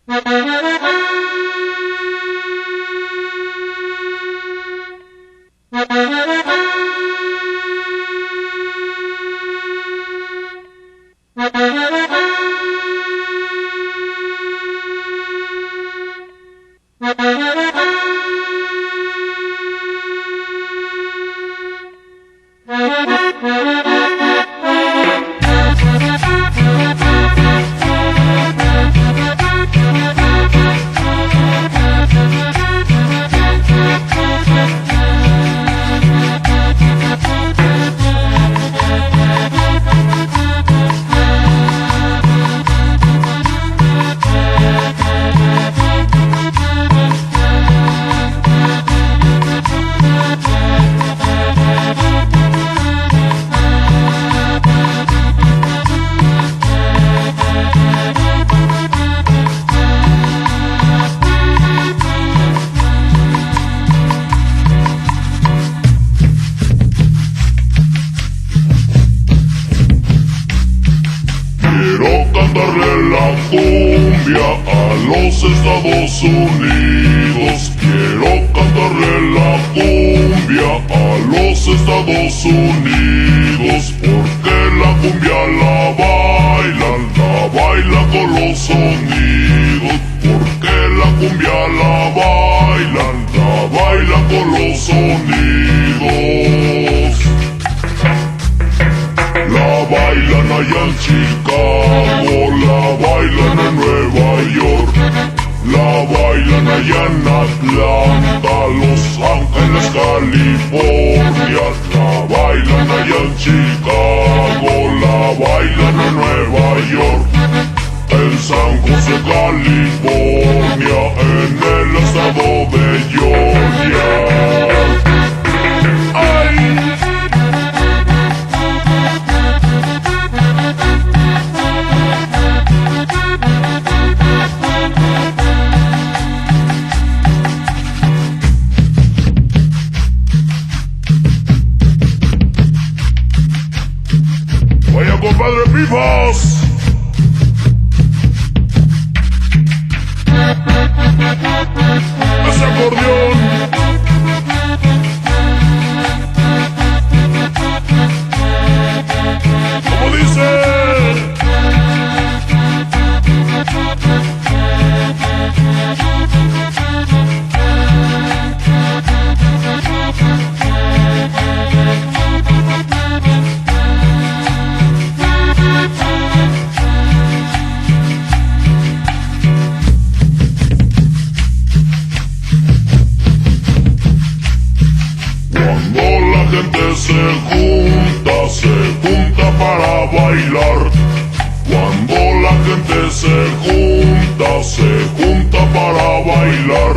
La cumbia a los Estados Unidos. Quiero cantarle la cumbia a los Estados Unidos, porque la cumbia la bailan con los sonidos, porque la cumbia la bailan con los sonidos. La bailan allá en Chicago, la bailan en Nueva York, la bailan allá en Atlanta, Los Ángeles, California. La bailan allá en Chicago, la bailan en Nueva York, en San José, California, en el estado de Georgia. Vaya, compadre Pifas. Ese acordeón. Como dice. Se junta para bailar. Cuando la gente se junta para bailar,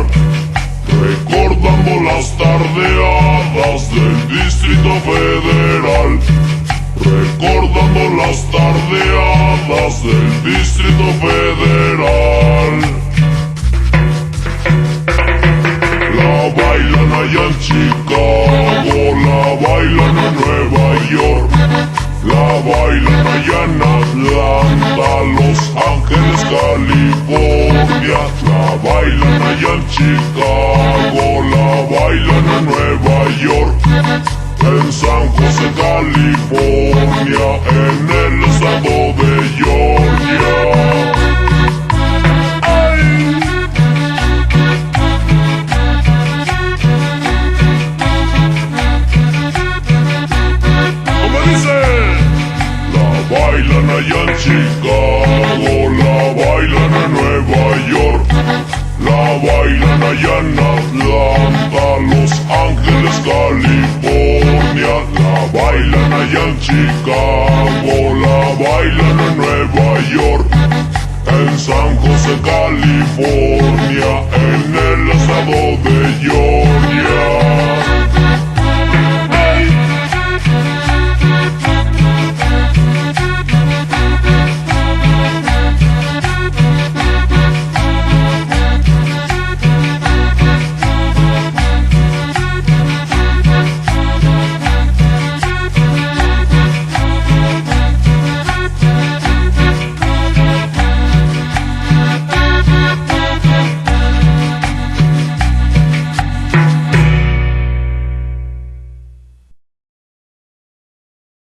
recordando las tardeadas del Distrito Federal, recordando las tardeadas del Distrito Federal. La bailan allá en Chicago, la bailan en Nueva York, la bailan allá en Atlanta, Los Ángeles, California. La bailan allá en Chicago, la bailan en Nueva York, en San José, California, en el estado de Georgia. Bailan allá en Chicago, la bailan en Nueva York, la bailan allá en Atlanta, Los Ángeles, California. La bailan allá en Chicago, la bailan en Nueva York, en San José, California, en el estado de Georgia.